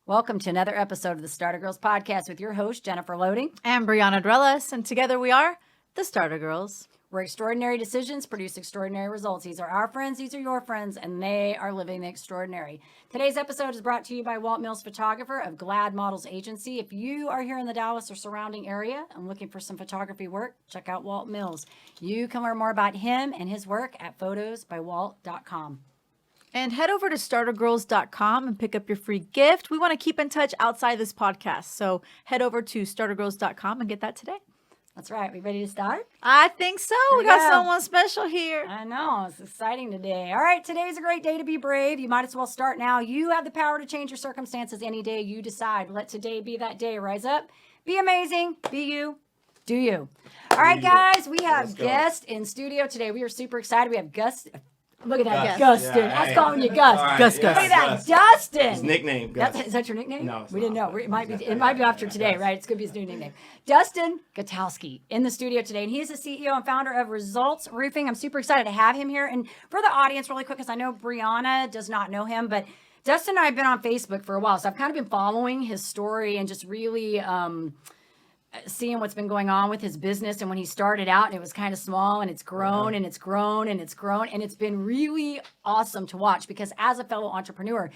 Welcome to another episode of the Starter Girls Podcast with your host, Jennifer Loading. And Brianna Dreles, and together we are the Starter Girls. Where extraordinary decisions produce extraordinary results. These are our friends, these are your friends, and they are living the extraordinary. Today's episode is brought to you by Walt Mills Photographer of Glad Models Agency. If you are here in the Dallas or surrounding area and looking for some photography work, check out Walt Mills. You can learn more about him and his work at photosbywalt.com. And head over to startergirls.com and pick up your free gift. We want to keep in touch outside this podcast. So head over to startergirls.com and get that today. That's right. We ready to start? I think so. We got someone special here. I know. It's exciting today. All right. Today's a great day to be brave. You might as well start now. You have the power to change your circumstances any day you decide. Let today be that day. Rise up. Be amazing. Be you. Do you. All right, guys. We have guests in studio today. We are super excited. We have Gus. Look at that, Dustin. Yeah, I was calling you Gus. Right, Gus. Look at that, Dustin. His nickname, Gus. Is that your nickname? No, it's we didn't not, know. It might be after today, right? It's going to be his new nickname. Dustin Gutkowski in the studio today, and he is the CEO and founder of Results Roofing. I'm super excited to have him here. And for the audience, really quick, because I know Brianna does not know him, but Dustin and I have been on Facebook for a while, so I've kind of been following his story and just really seeing what's been going on with his business. And when he started out, and it was kind of small, and it's grown and it's grown and it's grown, and it's been really awesome to watch, because as a fellow entrepreneur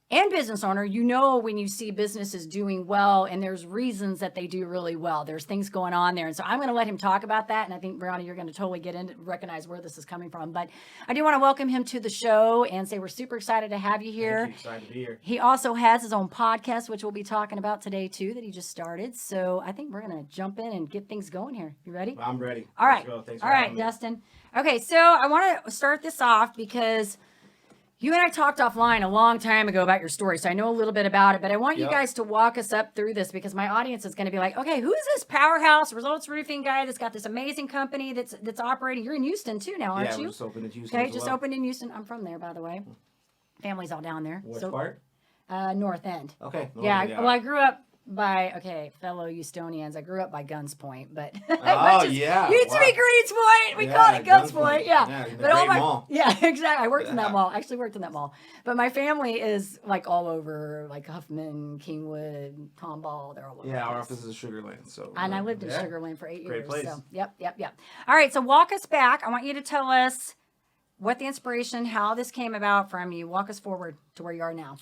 and business owner, you know when you see businesses doing well, and there's reasons that they do really well. There's things going on there. And so I'm going to let him talk about that. And I think, Brianna, you're going to totally recognize where this is coming from. But I do want to welcome him to the show and say we're super excited to have you here. Thank you. Excited to be here. He also has his own podcast, which we'll be talking about today, too, that he just started. So I think we're going to jump in and get things going here. You ready? I'm ready. All right. Let's go. Thanks All for right, having me. Dustin. Okay, so I want to start this off because you and I talked offline a long time ago about your story, so I know a little bit about it, but I want you guys to walk us up through this, because my audience is going to be like, okay, who's this powerhouse Results Roofing guy that's got this amazing company that's operating? You're in Houston too now, aren't Yeah, you? we just opened in Houston. Okay, as just well. opened in Houston. I'm from there, by the way. Family's all down there. What part? North End. Okay. Yeah, well, I grew up by, fellow Houstonians, I grew up by Guns Point, but Oh, used yeah. to be Greens Point. We call it Guns Point. Yeah. But all mall. Yeah, exactly. I worked in that mall. Actually worked in that mall. But my family is like all over, like Huffman, Kingwood, Tomball. They're all over. Yeah, our office is Sugar Land. So. And I lived in Sugar Land for 8 years. Great place. So yep. All right, so walk us back. I want you to tell us what the inspiration, how this came about from you. Walk us forward to where you are now.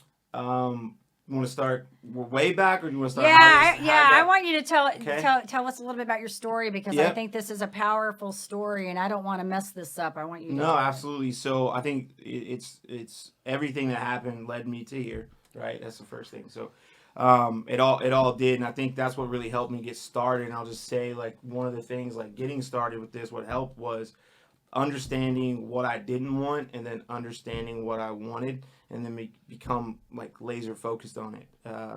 You want to start way back, or do you want to start? I want you to tell us a little bit about your story, because I Yep. think this is a powerful story, and I don't want to mess this up. I want you to. No, absolutely. So I think it's everything that happened led me to here, right? That's the first thing. So it all did, and I think that's what really helped me get started. And I'll just say, like, one of the things, like, getting started with this, what helped was understanding what I didn't want, and then understanding what I wanted, and then become like laser focused on it.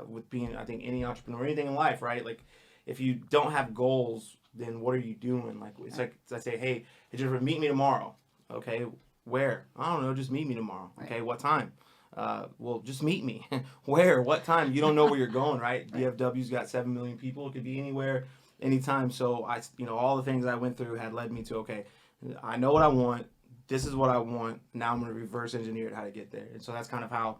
With being, I think, any entrepreneur, anything in life, right? Like, if you don't have goals, then what are you doing? Like, it's like I say, hey, Jennifer, meet me tomorrow. Okay, where? I don't know. Just meet me tomorrow. Okay, what time? Well, just meet me. Where? What time? You don't know where you're going, right? DFW's got 7 million people. It could be anywhere, anytime. So all the things I went through had led me to, okay, I know what I want. This is what I want. Now I'm going to reverse engineer how to get there. And so that's kind of how,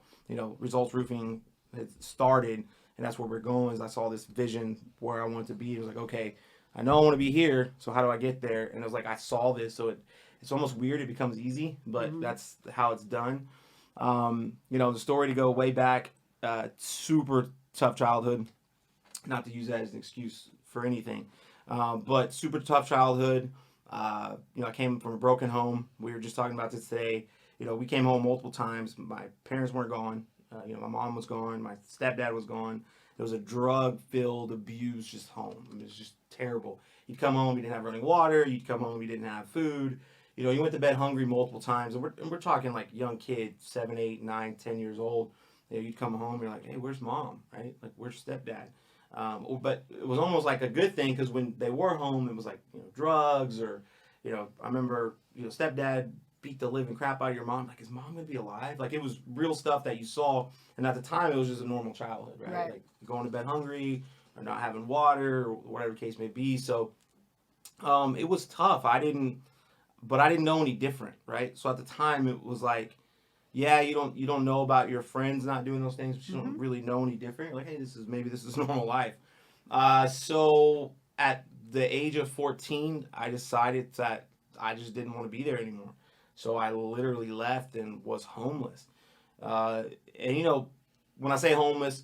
Results Roofing had started. And that's where we're going. Is I saw this vision where I wanted to be. It was like, okay, I know I want to be here. So how do I get there? And it was like, I saw this. So it's almost weird. It becomes easy, but that's how it's done. The story to go way back, super tough childhood. Not to use that as an excuse for anything, but super tough childhood. I came from a broken home. We were just talking about this today. We came home multiple times. My parents weren't gone. My mom was gone. My stepdad was gone. It was a drug-filled, abused just home. It was just terrible. You'd come home, you didn't have running water. You'd come home, you didn't have food. You went to bed hungry multiple times. And we're talking like young kids, 7, 8, 9, 10 years old. You'd come home, you're like, hey, where's mom, right? Like, where's stepdad? But it was almost like a good thing, because when they were home, it was like, drugs, or, I remember, stepdad beat the living crap out of your mom. Like, is mom going to be alive? Like, it was real stuff that you saw. And at the time, it was just a normal childhood, right? Like, going to bed hungry, or not having water, or whatever the case may be. So, it was tough. I didn't know any different, right? So at the time, it was like, yeah, you don't know about your friends not doing those things, but you don't really know any different. You're like, hey, this is normal life. So at the age of 14, I decided that I just didn't want to be there anymore. So I literally left and was homeless. Uh, and when I say homeless,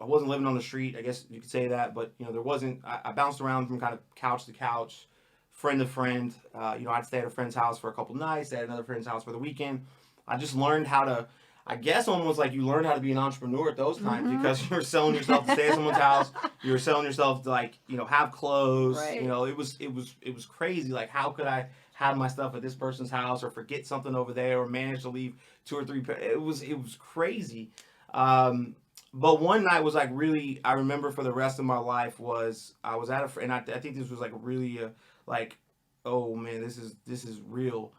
I wasn't living on the street. I guess you could say that, but there wasn't. I bounced around from kind of couch to couch, friend to friend. I'd stay at a friend's house for a couple nights, at another friend's house for the weekend. I just learned how to, I guess almost like you learn how to be an entrepreneur at those times because you're selling yourself to stay at someone's house. You're selling yourself to have clothes. Right. It was crazy. Like, how could I have my stuff at this person's house or forget something over there or manage to leave 2 or 3? It was crazy. But one night was like really, I remember for the rest of my life was I was at and I think this was like really like, oh man, this is real.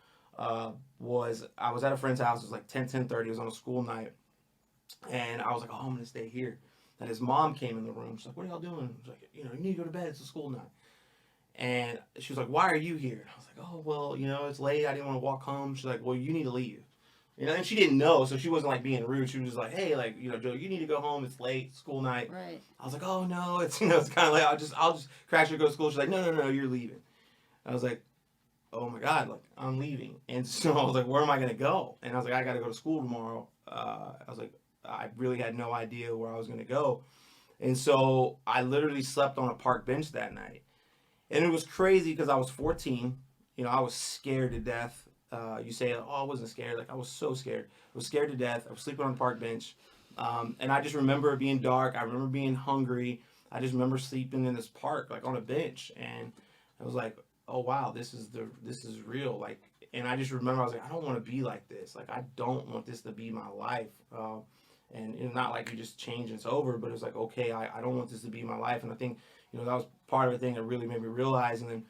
Was I was at a friend's house. It was like 10:30. It was on a school night, and I was like, oh, I'm gonna stay here. And his mom came in the room. She's like, what are y'all doing? I was like, you need to go to bed. It's a school night. And she was like, why are you here? I was like, oh well, it's late. I didn't want to walk home. She's like, well, you need to leave. And she didn't know, so she wasn't like being rude. She was just like, hey, like, Joe, you need to go home. It's late, school night. Right. I was like, oh no, it's it's kind of like I'll just crash or go to school. She's like, no, you're leaving. I was like, oh my God, like I'm leaving. And so I was like, where am I gonna go? And I was like, I gotta go to school tomorrow. I was like, I really had no idea where I was gonna go. And so I literally slept on a park bench that night. And it was crazy because I was 14. I was scared to death. You say, oh, I wasn't scared. Like, I was so scared. I was scared to death. I was sleeping on a park bench. And I just remember it being dark. I remember being hungry. I just remember sleeping in this park, like on a bench. And I was like, oh, wow, this is real. Like, and I just remember I was like, I don't want to be like this. Like, I don't want this to be my life. And it's not like you just change and it's over, but it's like, okay, I don't want this to be my life. And I think, that was part of the thing that really made me realize. And then,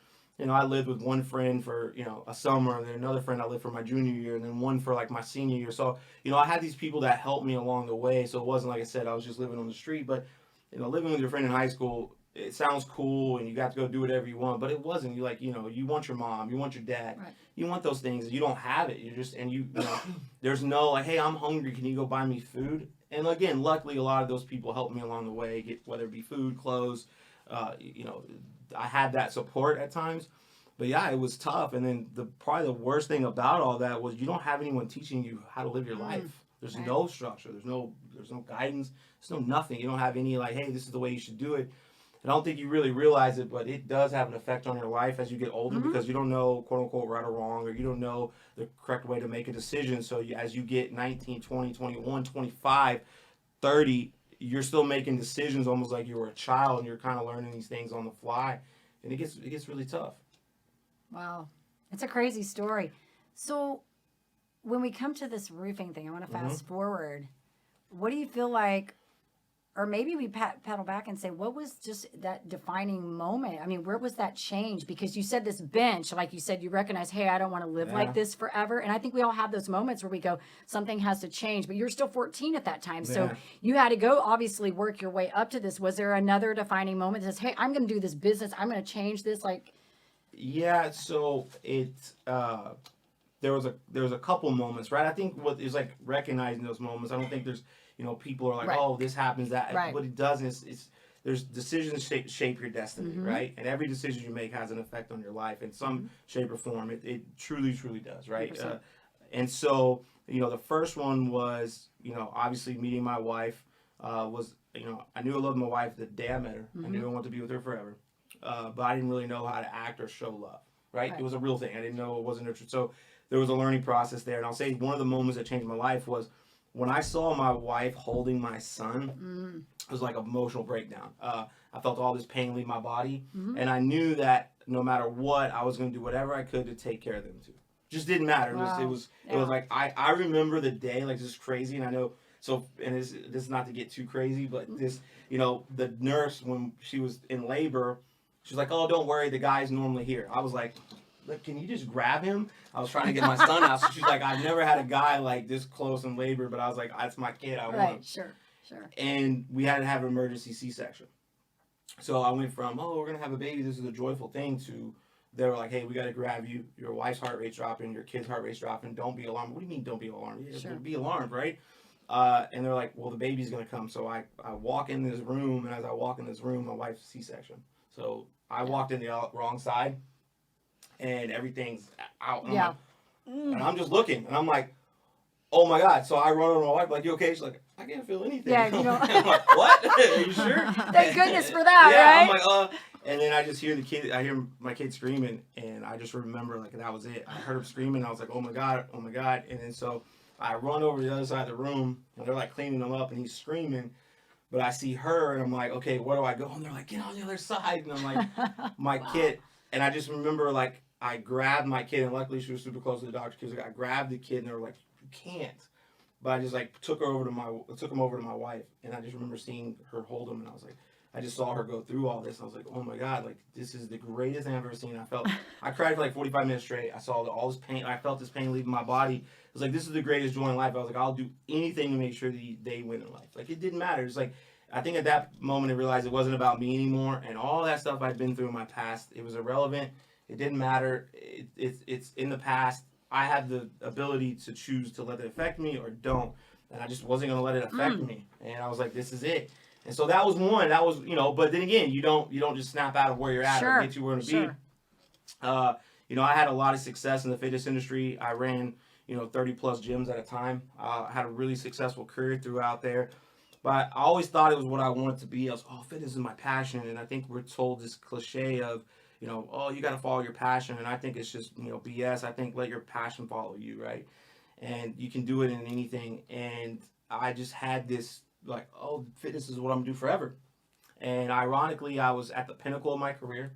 I lived with one friend for, a summer, and then another friend I lived for my junior year, and then one for like my senior year. So, I had these people that helped me along the way. So it wasn't like I said, I was just living on the street, but, living with your friend in high school, it sounds cool and you got to go do whatever you want, but it wasn't. You you want your mom, you want your dad, Right. You want those things, and you don't have it. You just, and there's no like, hey, I'm hungry, can you go buy me food? And again, luckily a lot of those people helped me along the way, whether it be food, clothes, I had that support at times. But yeah, it was tough. And then probably the worst thing about all that was you don't have anyone teaching you how to live your life. There's Right. no structure. There's no guidance. There's no nothing. You don't have any like, hey, this is the way you should do it. And I don't think you really realize it, but it does have an effect on your life as you get older because you don't know, quote unquote, right or wrong, or you don't know the correct way to make a decision. So as you get 19, 20, 21, 25, 30, you're still making decisions almost like you were a child, and you're kind of learning these things on the fly. And it gets really tough. Wow. It's a crazy story. So when we come to this roofing thing, I want to fast forward. What do you feel like, or maybe we paddle back and say, what was just that defining moment? I mean, where was that change? Because you said this bench, like you said, you recognize, hey, I don't want to live like this forever. And I think we all have those moments where we go, something has to change, but you're still 14 at that time. So you had to go obviously work your way up to this. Was there another defining moment that says, hey, I'm going to do this business. I'm going to change this? Like, yeah, so there was a couple moments, right? I think what is like recognizing those moments. I don't think there's people are like, oh, this happens, that. Right. What it does is there's decisions shape your destiny, right? And every decision you make has an effect on your life in some shape or form. It truly does, right? And so the first one was obviously meeting my wife. Was I knew I loved my wife the day I met her. I knew I wanted to be with her forever. But I didn't really know how to act or show love, right? It was a real thing. I didn't know it wasn't a truth. So there was a learning process there. And I'll say one of the moments that changed my life was when I saw my wife holding my son. It was like an emotional breakdown. I felt all this pain leave my body. And I knew that no matter what, I was going to do whatever I could to take care of them too. Just didn't matter. It was like, I remember the day, like, this is crazy. And I know, so, and this is not to get too crazy, but this, the nurse, when she was in labor, she was like, oh, don't worry, the guy's normally here. I was like, look, can you just grab him? I was trying to get my son out. So she's like, I've never had a guy like this close in labor, but I was like, that's my kid. I want him. Sure. And we had to have an emergency C-section. So I went from, oh, we're going to have a baby, this is a joyful thing, to they were like, hey, we got to grab you. Your wife's heart rate's dropping. Your kid's heart rate's dropping. Don't be alarmed. What do you mean don't be alarmed? Yeah, Sure. be alarmed, right? And they're like, well, the baby's going to come. So I walk in this room, and as I walk in this room, my wife's C-section. So I walked in the wrong side, and everything's out. And Yeah. and I'm just looking, and I'm like, oh my God. So I run over to my wife, like, you okay? She's like, I can't feel anything. Yeah, you know. I'm like, what? Are you sure? Thank goodness for that, yeah, right? I'm like, and then I just hear I hear my kid screaming, and I just remember, like, that was it. I heard him screaming, I was like, oh my God. And then so I run over to the other side of the room, and they're, like, cleaning him up, and he's screaming. But I see her, and I'm like, okay, where do I go? And they're like, get on the other side. And I'm like, my kid. And I just remember, like, I grabbed my kid, and luckily she was super close to the doctor, because I grabbed the kid, and they were like, you can't. But I just, like, took him over to my wife, and I just remember seeing her hold him, and I was like, I just saw her go through all this. I was like, oh my God, like, this is the greatest thing I've ever seen. I cried for like 45 minutes straight. I saw all this pain. I felt this pain leaving my body. It was like, this is the greatest joy in life. I was like, I'll do anything to make sure that they win in life. Like, it didn't matter. It's like, I think at that moment I realized it wasn't about me anymore, and all that stuff I'd been through in my past, it was irrelevant. It didn't matter. It's in the past. I had the ability to choose to let it affect me or don't, and I just wasn't gonna let it affect me. And I was like, this is it. And so that was one. That was, But then again, you don't just snap out of where you're at or get you where you want to be. I had a lot of success in the fitness industry. I ran 30 plus gyms at a time. I had a really successful career throughout there. But I always thought it was what I wanted to be. I was, fitness is my passion. And I think we're told this cliche of, you got to follow your passion. And I think it's just, BS. I think let your passion follow you, right? And you can do it in anything. And I just had this, like, fitness is what I'm going to do forever. And ironically, I was at the pinnacle of my career.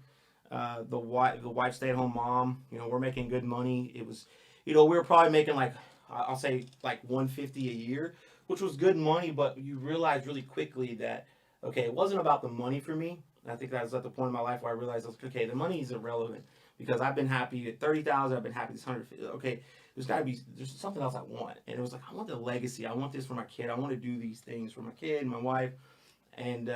The wife stay-at-home mom, we're making good money. It was, we were probably making like, I'll say like $150 a year, which was good money, but you realize really quickly that, okay, it wasn't about the money for me. And I think that was at the point in my life where I realized, okay, the money is irrelevant because I've been happy at 30,000. I've been happy at 150. Okay, there's something else I want. And it was like, I want the legacy. I want this for my kid. I want to do these things for my kid and my wife. And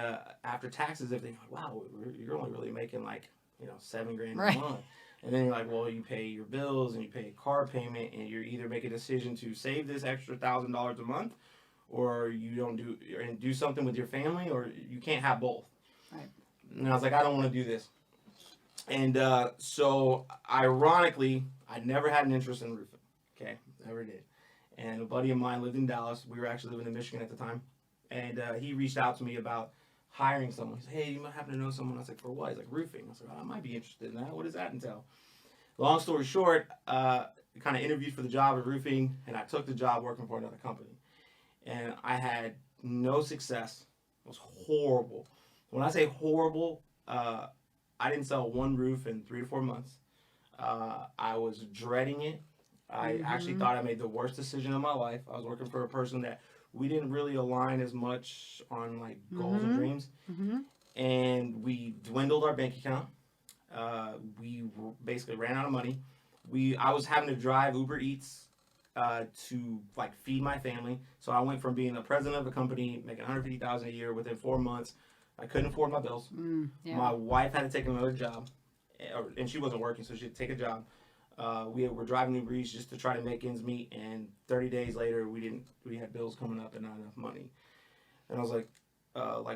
after taxes, everything, like, wow, you're only really making like, $7,000 Right. a month. And then you're like, well, you pay your bills and you pay a car payment, and you're either make a decision to save this extra $1,000 a month, or you don't do something with your family, or you can't have both. Right. And I was like, I don't want to do this. And so, ironically, I never had an interest in roofing. Okay, never did. And a buddy of mine lived in Dallas. We were actually living in Michigan at the time. And he reached out to me about hiring someone. He said, hey, you might happen to know someone. I was like, for what? He's like, roofing. I was like, I might be interested in that. What does that entail? Long story short, kind of interviewed for the job of roofing, and I took the job working for another company. And I had no success. It was horrible. When I say horrible, I didn't sell one roof in 3 to 4 months. I was dreading it. I actually thought I made the worst decision of my life. I was working for a person that we didn't really align as much on like goals and dreams. And we dwindled our bank account. We basically ran out of money. I was having to drive Uber Eats to like feed my family. So I went from being the president of a company making $150,000 a year within 4 months. I couldn't afford my bills. My wife had to take another job, and she wasn't working, so she had to take a job. We were driving Uber Eats just to try to make ends meet, and 30 days later, we had bills coming up and not enough money. And I was like,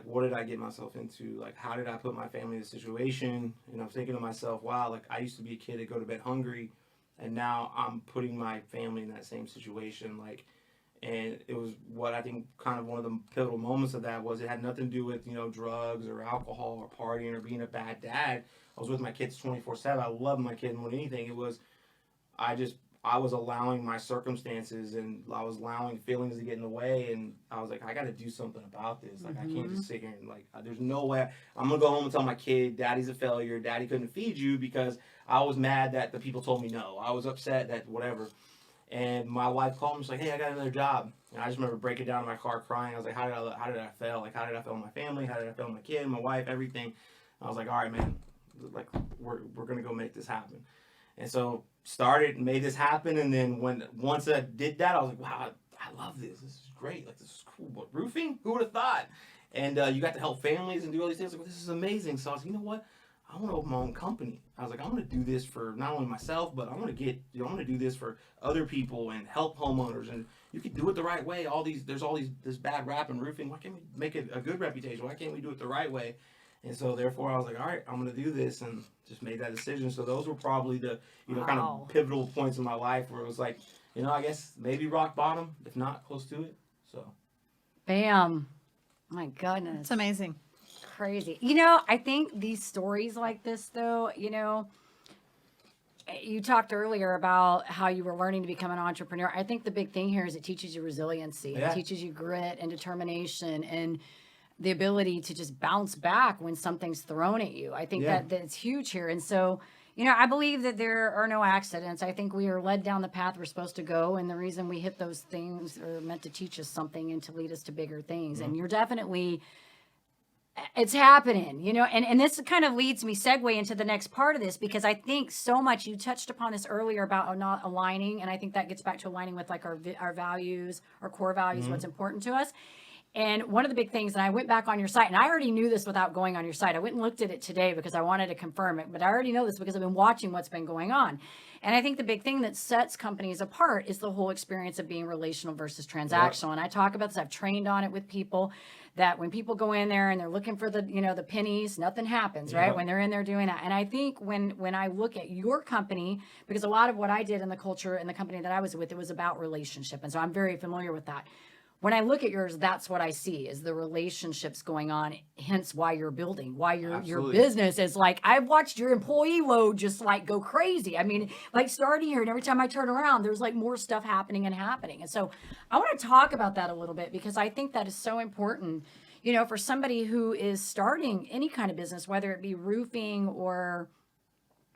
what did I get myself into? Like, how did I put my family in this situation? And I'm thinking to myself, wow, like, I used to be a kid that go to bed hungry, and now I'm putting my family in that same situation. Like, and it was what I think kind of one of the pivotal moments of that was it had nothing to do with, drugs or alcohol or partying or being a bad dad. I was with my kids 24/7. I loved my kids more than anything. It was, I was allowing my circumstances, and I was allowing feelings to get in the way, and I was like, I got to do something about this. Like, I can't just sit here and like, there's no way I'm going to go home and tell my kid, daddy's a failure, daddy couldn't feed you, because I was mad that the people told me no. I was upset that whatever. And my wife called me, she's like, hey, I got another job. And I just remember breaking down in my car crying. I was like, how did I fail? Like, how did I fail my family? How did I fail my kid, my wife, everything? I was like, all right, man, like, we're going to go make this happen. And so started, made this happen. And then once I did that, I was like, wow, I love this. This is great. Like, this is cool. But roofing? Who would have thought? And you got to help families and do all these things. Like, well, this is amazing. So I was like, you know what? I want to open my own company. I was like, I want to do this for not only myself, but I want to do this for other people and help homeowners. And you can do it the right way. There's this bad rap in roofing. Why can't we make it a good reputation? Why can't we do it the right way? And so therefore I was like, all right, I'm going to do this, and just made that decision. So those were probably the, kind of pivotal points in my life where it was like, I guess maybe rock bottom, if not close to it. So. Bam. My goodness. It's amazing. Crazy. I think these stories like this, though, you talked earlier about how you were learning to become an entrepreneur. I think the big thing here is it teaches you resiliency. Yeah. It teaches you grit and determination and the ability to just bounce back when something's thrown at you. I think that's huge here. And so, I believe that there are no accidents. I think we are led down the path we're supposed to go. And the reason we hit those things are meant to teach us something and to lead us to bigger things. And you're definitely... it's happening, and this kind of leads me segue into the next part of this, because I think so much, you touched upon this earlier about not aligning. And I think that gets back to aligning with like our values, our core values, what's important to us. And one of the big things, and I went back on your site, and I already knew this without going on your site. I went and looked at it today because I wanted to confirm it, but I already know this because I've been watching what's been going on. And I think the big thing that sets companies apart is the whole experience of being relational versus transactional. Yep. And I talk about this. I've trained on it with people, that when people go in there and they're looking for the, the pennies, nothing happens, right? When they're in there doing that. And I think when I look at your company, because a lot of what I did in the culture in the company that I was with, it was about relationship. And so I'm very familiar with that. When I look at yours, that's what I see is the relationships going on, hence why you're building, why your business is like, I've watched your employee load just like go crazy. I mean, like starting here, and every time I turn around, there's like more stuff happening. And so I want to talk about that a little bit, because I think that is so important, for somebody who is starting any kind of business, whether it be roofing or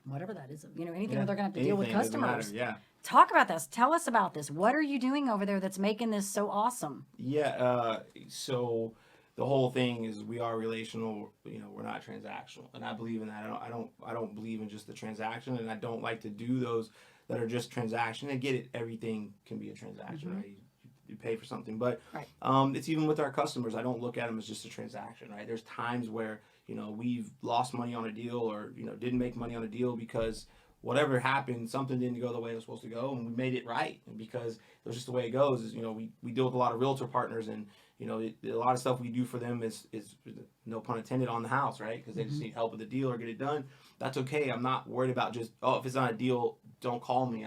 whatever that is, anything where they're going to have to deal with customers. Talk about this. Tell us about this. What are you doing over there that's making this so awesome? Yeah. So the whole thing is we are relational. We're not transactional, and I believe in that. I don't believe in just the transaction, and I don't like to do those that are just transaction. I get it. Everything can be a transaction, right? You pay for something, but it's even with our customers. I don't look at them as just a transaction, right? There's times where we've lost money on a deal, or didn't make money on a deal because whatever happened, something didn't go the way it was supposed to go, and we made it right. And because it was just the way it goes, is we deal with a lot of realtor partners, and a lot of stuff we do for them is no pun intended on the house, right? Because they just need help with the deal or get it done. That's okay. I'm not worried about just if it's not a deal, don't call me.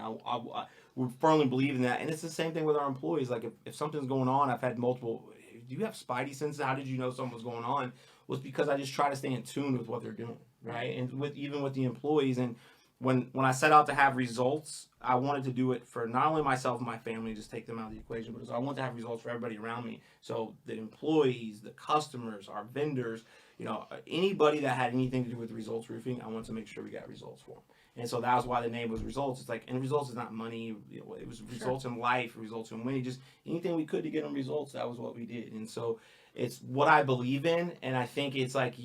We firmly believe in that, and it's the same thing with our employees. Like if something's going on, I've had multiple. Do you have spidey senses? How did you know something was going on? Was because I just try to stay in tune with what they're doing, right? And even with the employees. And when I set out to have results, I wanted to do it for not only myself and my family, just take them out of the equation, but I want to have results for everybody around me. So the employees, the customers, our vendors, anybody that had anything to do with Results Roofing, I want to make sure we got results for them. And so that was why the name was Results. It's like, and results is not money. It was results in life, results in winning, just anything we could to get them results. That was what we did. And so it's what I believe in. And I think it's like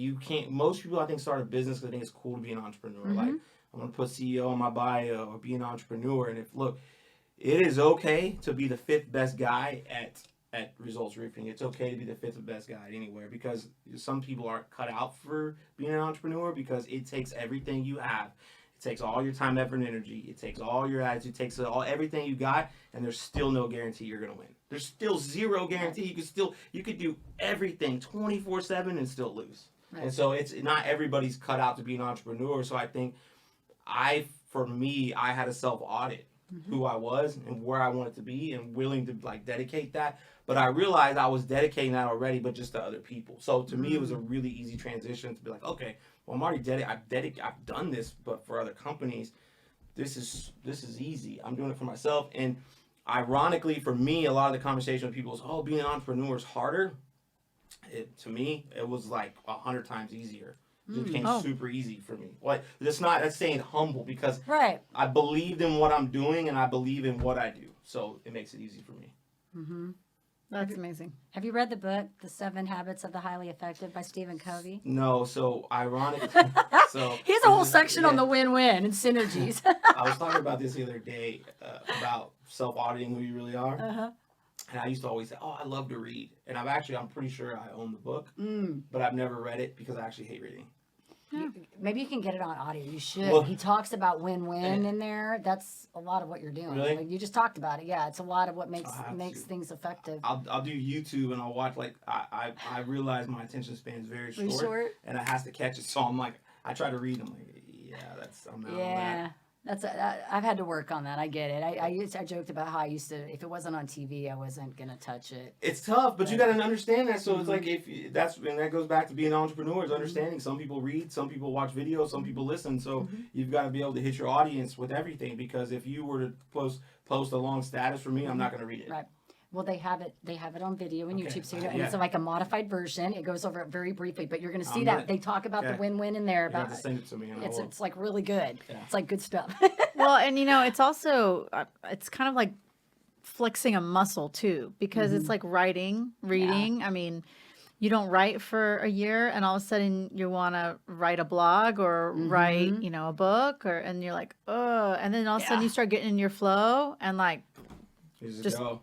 most people I think start a business because I think it's cool to be an entrepreneur. Like, I'm going to put CEO on my bio or be an entrepreneur. And it is okay to be the fifth best guy at Results Roofing. It's okay to be the fifth best guy anywhere, because some people aren't cut out for being an entrepreneur, because it takes everything you have. It takes all your time, effort, and energy. It takes all your attitude. It takes everything you got, and there's still no guarantee you're going to win. There's still zero guarantee. You could do everything 24/7 and still lose. Right. And so it's not everybody's cut out to be an entrepreneur. So I think I had a self-audit who I was and where I wanted to be, and willing to dedicate that. But I realized I was dedicating that already, but just to other people. So to me, it was a really easy transition to be like, okay, well, I'm already I've done this, but for other companies, this is easy. I'm doing it for myself. And ironically, for me, a lot of the conversation with people is, oh, being an entrepreneur is harder. To me, it was like 100 times easier. It became super easy for me. That's staying humble, because I believed in what I'm doing and I believe in what I do. So it makes it easy for me. Mm-hmm. That's amazing. Have you read the book, The 7 Habits of the Highly Effective by Stephen Covey? No, so ironically. He has a whole section on the win-win and synergies. I was talking about this the other day, about self-auditing who you really are. And I used to always say, oh, I love to read. And I'm pretty sure I own the book, but I've never read it because I actually hate reading. Maybe you can get it on audio. You should. Well, He talks about win-win in there. That's a lot of what you're doing. Really? Like, you just talked about it. Yeah, it's a lot of what makes I'll have to. things effective. I'll do YouTube and I'll watch like I realize my attention span is very short, and I has to catch it. So I'm like I try to read. I'm like I'm out on that. I've had to work on that. I get it. I joked about how I used to, if it wasn't on TV, I wasn't gonna touch it. It's tough, but you got to understand that. So it's like and that goes back to being entrepreneurs, understanding some people read, some people watch videos, some people listen. So you've got to be able to hit your audience with everything, because if you were to post a long status for me, I'm not gonna read it. Right. Well, they have it on video and YouTube, so and Yeah. it's like a modified version. It goes over it very briefly, but you're going to see I'm that gonna- they talk about the okay. win-win in there. You have About to send it to me. And I will. it's like really good. Yeah. It's like good stuff. Well, and it's also it's kind of like flexing a muscle too, because it's like reading. I mean, you don't write for a year and all of a sudden you want to write a blog or write, a book, and you're like, oh, and then all of a sudden you start getting in your flow and like You just go.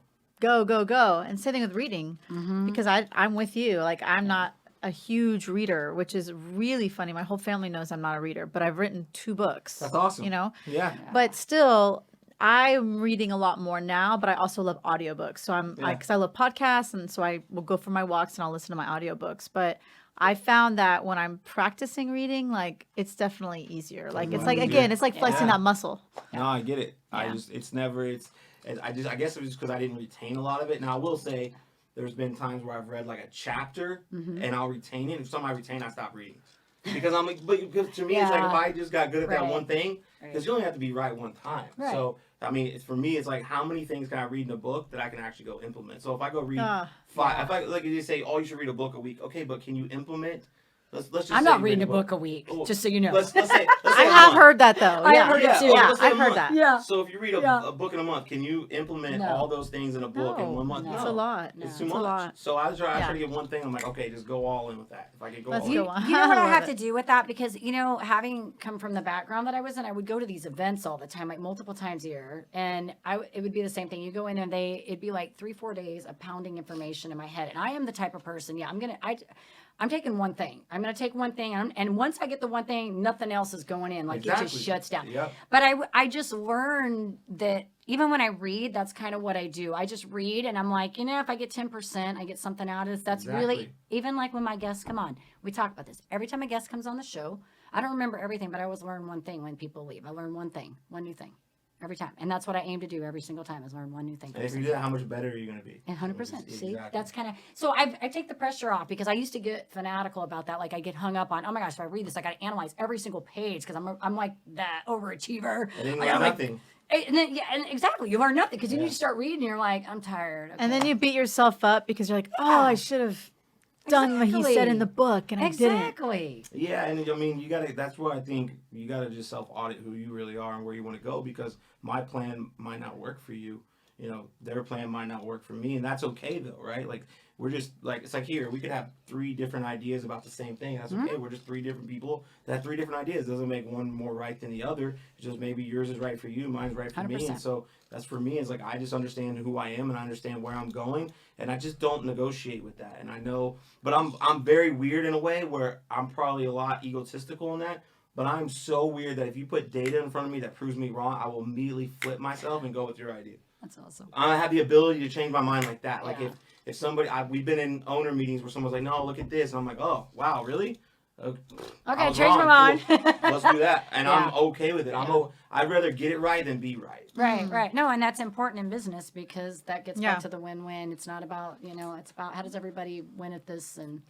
go. And same thing with reading, because I'm with you. Like, I'm not a huge reader, which is really funny. My whole family knows I'm not a reader, but I've written 2 books. That's awesome. Yeah. But still, I'm reading a lot more now, but I also love audiobooks. So because I love podcasts, and so I will go for my walks and I'll listen to my audiobooks. But I found that when I'm practicing reading, like, it's definitely easier. Like, it's like, again, it's like flexing that muscle. No, I get it. I guess it was just because I didn't retain a lot of it. Now I will say, there's been times where I've read like a chapter and I'll retain it. If something I retain, I stop reading. Because I'm like, because to me, it's like if I just got good at that one thing, because you only have to be right one time. Right. So, I mean, for me, it's like, how many things can I read in a book that I can actually go implement? So if I go read 5, if I, like you say, oh, you should read a book a week. Okay, but can you implement? Let's just I'm say not you reading read a book a week, just so you know. Let's say I have heard that, though. I have heard it too. Yeah, let's say I've a heard month. that. Yeah. So if you read a book in a month, can you implement No. all those things in a book in 1 month? No. It's a lot. It's too It's much. a lot. So I try to get one thing. I'm like, okay, just go all in with that. If I can go Let's all go in. on. You know what I love have it. to do with that? Because, having come from the background that I was in, I would go to these events all the time, like multiple times a year. And it would be the same thing. You go in and it'd be like 3-4 days of pounding information in my head. And I am the type of person, I'm taking one thing. I'm going to take one thing. And once I get the one thing, nothing else is going in. Like, it Exactly. just shuts down. Yep. But I just learned that even when I read, that's kind of what I do. I just read and I'm like, if I get 10%, I get something out of this. That's really, Exactly. even like when my guests come on, we talk about this. Every time a guest comes on the show, I don't remember everything, but I always learn one thing when people leave. I learn one thing, one new thing. Every time. And that's what I aim to do every single time, is learn one new thing. And if you do that, how much better are you going to be? 100%. See, Exactly. that's kind of, so I take the pressure off, because I used to get fanatical about that. Like, I get hung up on, oh my gosh, if I read this, I got to analyze every single page, because I'm like that overachiever. And then you I learn gotta, nothing. And then, and exactly, you learn nothing, because then you start reading and you're like, I'm tired. And then okay. you beat yourself up because you're like, oh, I should have done what he said in the book, and I didn't. Exactly. Yeah, and I mean, that's where I think you got to just self-audit who you really are and where you want to go, because my plan might not work for you. Their plan might not work for me, and that's okay though, right? Like, we're just like, it's like here, we could have 3 different ideas about the same thing. That's okay. We're just 3 different people that have 3 different ideas. Doesn't make one more right than the other. It's just maybe yours is right for you, mine's right for me. 100%. And so that's for me. It's like, I just understand who I am and I understand where I'm going, and I just don't negotiate with that. And I know, but I'm very weird in a way where I'm probably a lot egotistical in that. But I'm so weird that if you put data in front of me that proves me wrong, I will immediately flip myself and go with your idea. That's awesome. I have the ability to change my mind like that. Like, Yeah. if somebody, we've been in owner meetings where someone's like, no, look at this. And I'm like, oh, wow, really? I Okay, was change my wrong. mind. Cool. Let's do that. And Yeah. I'm okay with it. I'd rather get it right than be right. Right. No, and that's important in business, because that gets Yeah. back to the win-win. It's not about, it's about how does everybody win at this, and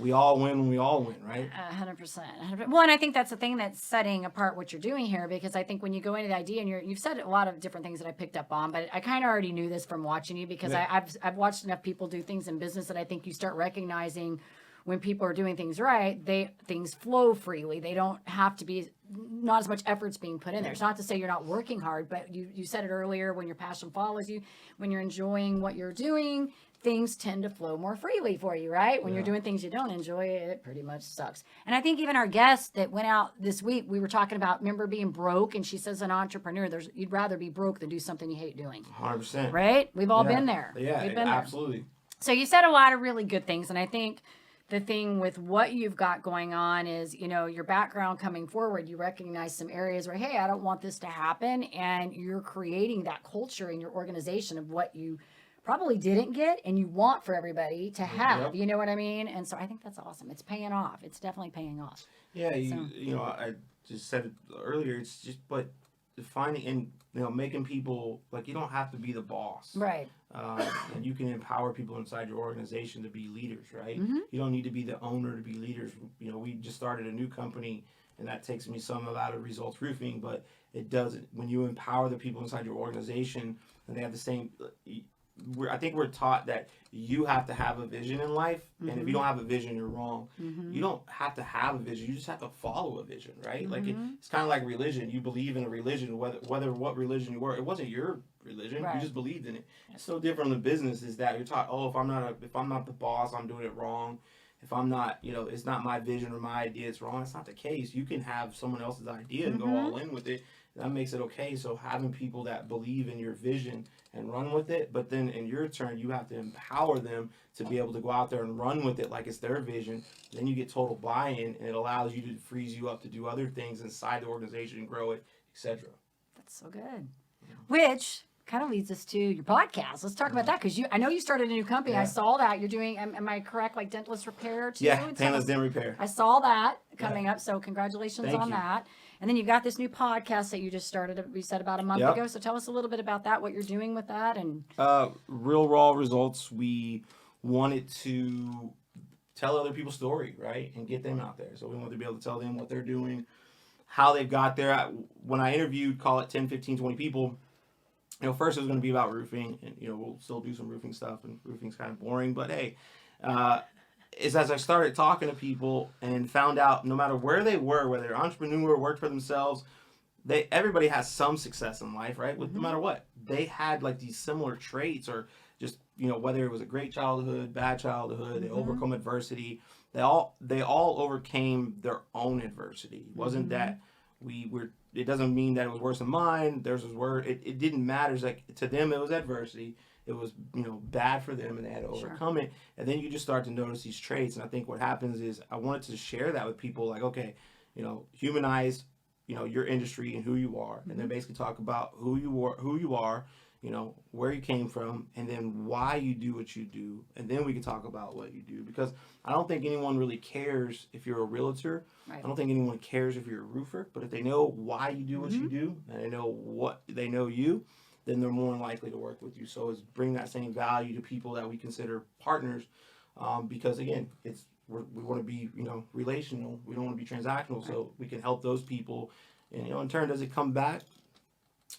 We all win when we all win, right? 100%. Well, and I think that's the thing that's setting apart what you're doing here, because I think when you go into the idea, and you've said a lot of different things that I picked up on, but I kind of already knew this from watching you, because Yeah. I've watched enough people do things in business that I think you start recognizing when people are doing things right, things flow freely. They don't have to be, not as much effort's being put in there. It's not to say you're not working hard, but you said it earlier, when your passion follows you, when you're enjoying what you're doing, things tend to flow more freely for you, right? When you're doing things you don't enjoy, it pretty much sucks. And I think even our guest that went out this week, we were talking about, remember being broke, and she says, an entrepreneur, you'd rather be broke than do something you hate doing. 100%. Right? We've all been there. Yeah, We've been there. absolutely. So you said a lot of really good things, and I think the thing with what you've got going on is, your background coming forward, you recognize some areas where, hey, I don't want this to happen. And you're creating that culture in your organization of what you probably didn't get and you want for everybody to have. Yep. You know what I mean? And so I think that's awesome. It's paying off. It's definitely paying off. Yeah, I just said it earlier. It's just, but defining and making people, like, you don't have to be the boss, Right. and you can empower people inside your organization to be leaders, right? Mm-hmm. You don't need to be the owner to be leaders. We just started a new company, and that takes me some out of Results Roofing, but it doesn't. When you empower the people inside your organization, and they have the same. I think we're taught that you have to have a vision in life, and if you don't have a vision, you're wrong. You don't have to have a vision; you just have to follow a vision, right? Like it's kind of like religion. You believe in a religion, whether what religion you were. It wasn't your religion; Right. you just believed in it. It's so different in the business is that you're taught, if I'm not the boss, I'm doing it wrong. If I'm not, it's not my vision or my idea, it's wrong. It's not the case. You can have someone else's idea and go all in with it. That makes it okay. So having people that believe in your vision and run with it, but then in your turn, you have to empower them to be able to go out there and run with it like it's their vision. Then you get total buy-in, and it allows you to frees you up to do other things inside the organization and grow it, etc. That's so good. Which kind of leads us to your podcast. Let's talk about that because I know you started a new company. Yeah. I saw that you're doing. Am I correct? Like dentalist repair too? Yeah, And painless stuff? dent repair. I saw that coming up. So congratulations Thank on you. that. And then you've got this new podcast that you just started. We said about a month Yep. ago. So tell us a little bit about that. What you're doing with that and. Real raw results. We wanted to tell other people's story, right, and get them out there. So we wanted to be able to tell them what they're doing, how they've got there. When I interviewed, call it 10, 15, 20 people, first it was going to be about roofing, and we'll still do some roofing stuff, and roofing's kind of boring, but hey, is as I started talking to people and found out no matter where they were, whether they're entrepreneur, worked for themselves, everybody has some success in life, right? With no matter what, they had like these similar traits, or just whether it was a great childhood, bad childhood, they overcome adversity. They all overcame their own adversity. It wasn't that we were. It doesn't mean that it was worse than mine. Theirs was worse. It didn't matter. It's like to them it was adversity. It was bad for them, and they had to overcome it. And then you just start to notice these traits. And I think what happens is I wanted to share that with people. Like, okay, humanize your industry and who you are, and then basically talk about who you are, where you came from, and then why you do what you do, and then we can talk about what you do. Because I don't think anyone really cares if you're a realtor. Right. I don't think anyone cares if you're a roofer. But if they know why you do what you do, and they know you, then they're more likely to work with you. So it's bring that same value to people that we consider partners, because again, we want to be relational. We don't want to be transactional. So we can help those people, and in turn, does it come back?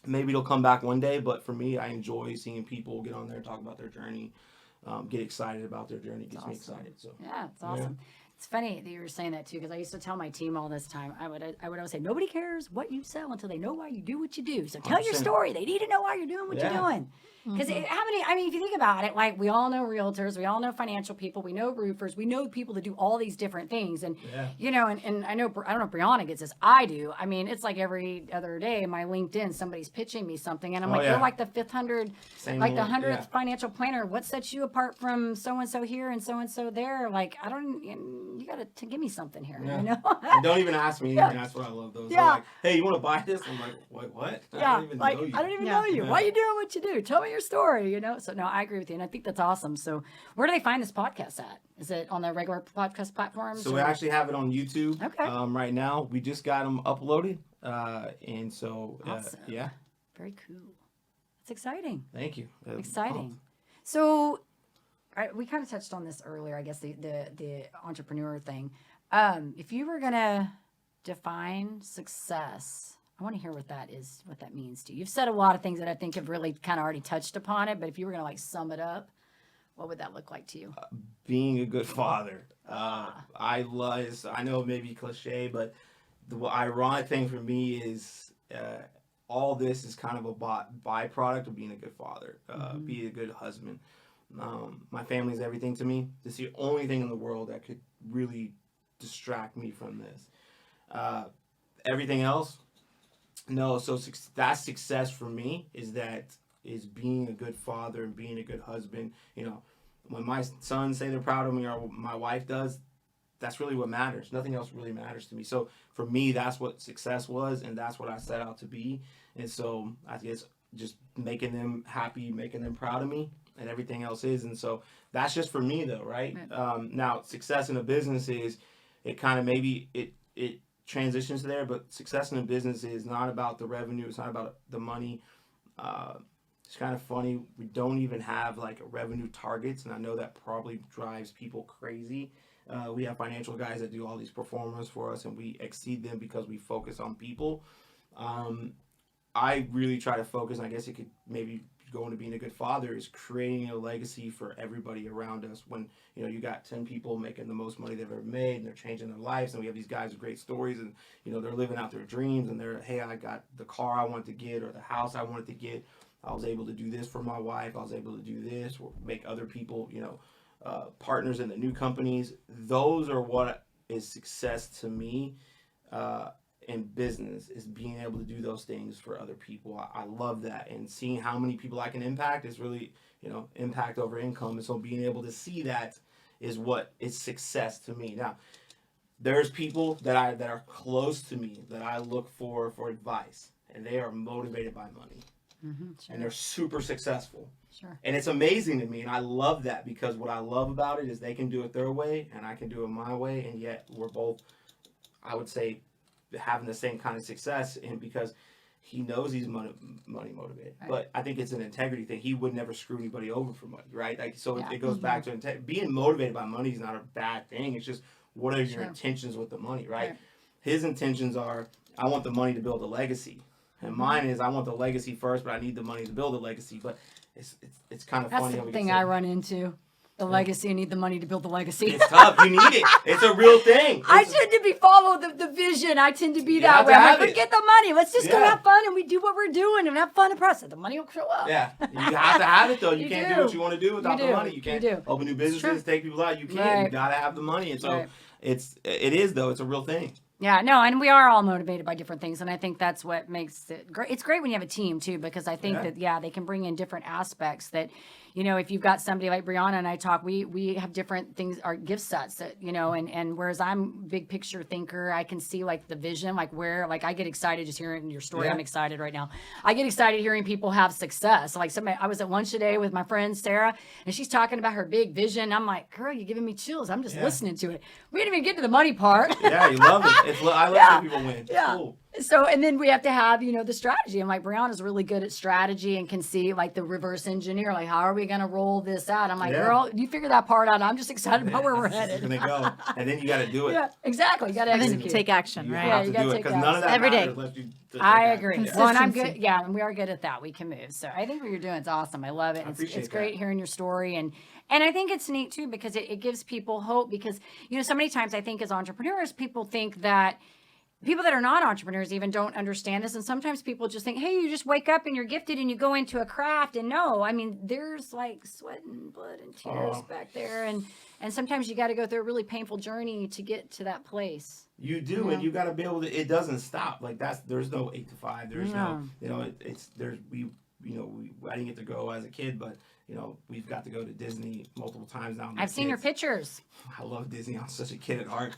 Maybe it'll come back one day, but for me, I enjoy seeing people get on there and talk about their journey, get excited about their journey. It gets me excited. So Yeah, it's awesome. It's funny that you were saying that too, because I used to tell my team all this time. I would always say, nobody cares what you sell until they know why you do what you do. So tell your 100%. story. They need to know why you're doing what you're doing. Because if you think about it, like we all know realtors, we all know financial people, we know roofers, we know people that do all these different things. And, and I don't know if Brianna gets this. I do. I mean, it's like every other day, my LinkedIn, somebody's pitching me something. And I'm like, you're like the 500, like the 100th financial planner. What sets you apart from so-and-so here and so there? Like, you got to give me something here, And don't even ask me anything. That's what I love those. They're like, hey, you want to buy this? I'm like, wait, what? Yeah, I don't even know you. I don't even know you. Why are you doing what you do? Tell me your story, So no, I agree with you, and I think that's awesome. So where do they find this podcast at? Is it on the regular podcast platforms? So we actually have it on YouTube. Okay. Right now, we just got them uploaded, and so Awesome. yeah. Very cool. That's exciting. Thank you. Exciting. So we kind of touched on this earlier, I guess, the entrepreneur thing. If you were gonna define success, I want to hear what that is, what that means to you. You've said a lot of things that I think have really kind of already touched upon it, but if you were going to sum it up, what would that look like to you? Being a good father. I know it may be cliche, but the ironic thing for me is all this is kind of a byproduct of being a good father, being a good husband. My family is everything to me. It's the only thing in the world that could really distract me from this. Everything else, no. So that's success for me is being a good father and being a good husband. when my sons say they're proud of me or my wife does, that's really what matters. Nothing else really matters to me. So for me, that's what success was, and that's what I set out to be. And so I guess just making them happy, making them proud of me, and everything else is. And so that's just for me, though, right? Now, success in a business is, it kind of maybe it transitions there, but success in a business is not about the revenue. It's not about the money. It's kind of funny. We don't even have like revenue targets, and I know that probably drives people crazy. We have financial guys that do all these performers for us, and we exceed them because we focus on people. I really try to focus, and I guess it could maybe go into being a good father, is creating a legacy for everybody around us. When, you know, you got 10 people making the most money they've ever made, and they're changing their lives, and we have these guys with great stories, and, you know, they're living out their dreams, and they're, hey, I got the car I wanted to get, or the house I wanted to get. I was able to do this for my wife. I was able to do this, or make other people, you know, partners in the new companies. Those are what is success to me in business, is being able to do those things for other people. I love that, and seeing how many people I can impact is really, you know, impact over income. And so being able to see that is what is success to me. Now, there's people that are close to me that I look for advice, and they are motivated by money. Sure. And they're super successful. Sure. And it's amazing to me, and I love that, because what I love about it is they can do it their way, and I can do it my way, and yet we're both, I would say, having the same kind of success. And because he knows he's money motivated, right. But I think it's an integrity thing. He would never screw anybody over for money, right? Like, so it goes back to being motivated by money is not a bad thing. It's just, what are your intentions with the money, right? His intentions are, I want the money to build a legacy. And mine is, I want the legacy first, but I need the money to build a legacy. But it's kind of funny. That's the thing I run into. The legacy, I need the money to build the legacy. It's tough. You need it. It's a real thing. I tend to follow the vision. I tend to be that way. I'm like, forget the money. Let's just go have fun, and we do what we're doing and have fun in the process. The money will show up. Yeah. You have to have it, though. You can't do what you want to do without the money. You can't open new businesses, take people out. You can't. Right. You got to have the money. And so it is, though. It's a real thing. Yeah, no, and we are all motivated by different things, and I think that's what makes it great. It's great when you have a team, too, because I think that, they can bring in different aspects that, you know, if you've got somebody like Brianna and I talk, we have different things, our gift sets that, you know, and whereas I'm big picture thinker, I can see like the vision, like where, like I get excited just hearing your story. I'm excited right now. I get excited hearing people have success. Like I was at lunch today with my friend Sarah, and she's talking about her big vision. I'm like, girl, you're giving me chills. I'm just listening to it. We didn't even get to the money part. Yeah, you love it. I love seeing people win. It's cool. So, and then we have to have, you know, the strategy. And like Brianna's really good at strategy and can see like the reverse engineer, like how are we going to roll this out? I'm like, girl, you figure that part out. I'm just excited about where we're headed. Gonna go. And then you got to do it. Yeah, exactly. You got to execute. And take action, right? Yeah, you got to do it, because none of that every day. I agree. Well, and I'm good. Yeah, and we are good at that. We can move. So I think what you're doing is awesome. I love it. It's great hearing your story. And I think it's neat too, because it gives people hope, because, you know, so many times I think as entrepreneurs, people think that people that are not entrepreneurs even don't understand this. And sometimes people just think, hey, you just wake up and you're gifted and you go into a craft. And no, I mean, there's like sweat and blood and tears back there. And sometimes you got to go through a really painful journey to get to that place. You do, and you got to be able to, it doesn't stop. Like there's no 8 to 5. There's no, you know, I didn't get to go as a kid, but, you know, we've got to go to Disney multiple times now. I've seen your pictures. I love Disney. I'm such a kid at heart.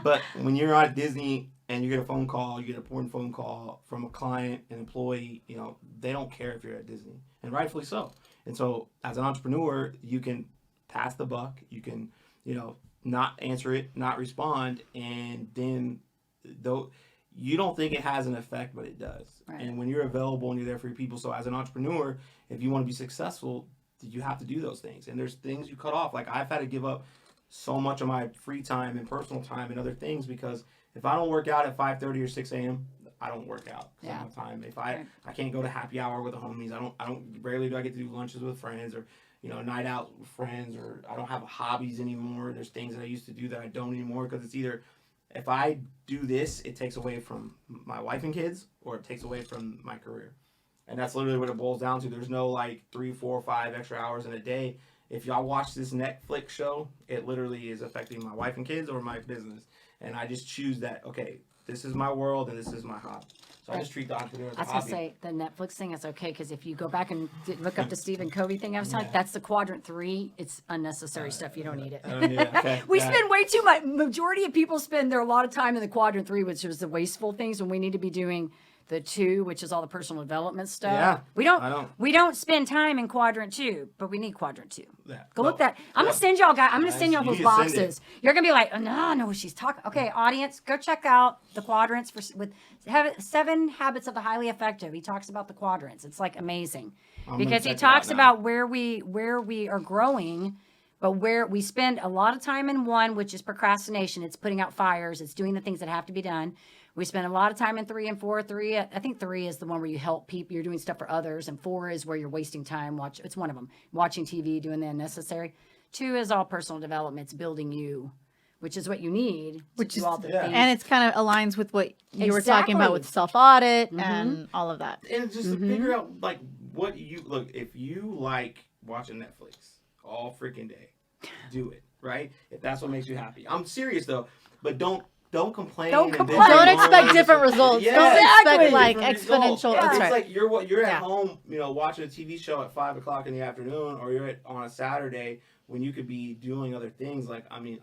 But when you're at Disney and you get a phone call, you get an important phone call from a client, an employee, you know, they don't care if you're at Disney, and rightfully so. And so as an entrepreneur, you can pass the buck. You can, you know, not answer it, not respond, and then though you don't think it has an effect, but it does. Right. And when you're available and you're there for your people, so as an entrepreneur, if you want to be successful, you have to do those things. And there's things you cut off. Like I've had to give up so much of my free time and personal time and other things, because if I don't work out at 5:30 or 6 a.m., I don't work out. Time. If I can't go to happy hour with the homies, rarely do I get to do lunches with friends, or, you know, night out with friends, or I don't have hobbies anymore. There's things that I used to do that I don't anymore, because it's either, if I do this, it takes away from my wife and kids, or it takes away from my career. And that's literally what it boils down to. There's no like 3, 4, 5 extra hours in a day. If y'all watch this Netflix show, it literally is affecting my wife and kids or my business. And I just choose that, okay, this is my world and this is my hobby. So I just treat the entrepreneur as a I was going to hobby. say, the Netflix thing is okay, because if you go back and look up the Stephen Covey thing I was talking, that's the quadrant 3. It's unnecessary stuff. You don't need it. I don't need it. Okay. We Yeah. spend way too much. Majority of people spend a lot of time in the quadrant 3, which is the wasteful things, when we need to be doing the 2, which is all the personal development stuff. Yeah, We don't spend time in quadrant 2, but we need quadrant 2. Yeah. Go No, look that. I'm yeah. gonna send y'all guys. I'm gonna Nice. send y'all You those need to send it. boxes. You're gonna be like, oh, no, I know what she's talking. Okay, audience, go check out the quadrants with 7 habits of the highly effective. He talks about the quadrants. It's like amazing I'm because gonna he check it out talks now. about where we are growing. But where we spend a lot of time in 1, which is procrastination, it's putting out fires, it's doing the things that have to be done. We spend a lot of time in 3 and 4. 3, I think 3 is the one where you help people, you're doing stuff for others, and 4 is where you're wasting time. It's one of them, watching TV, doing the unnecessary. 2 is all personal development. It's building you, which is what you need to do all the yeah. things. And it's kind of aligns with what you were talking Exactly. about with self-audit and all of that. And just to figure out like what you look. If you like watching Netflix all freaking day, do it, right? If that's what makes you happy. I'm serious though, but don't complain. Don't and complain. bitch Don't and expect moan. different results. Yeah, Don't Exactly. expect like Different exponential. results. That's It's right. like you're at Yeah. home, watching a TV show at 5:00 in the afternoon, or you're on a Saturday when you could be doing other things. Like, I mean,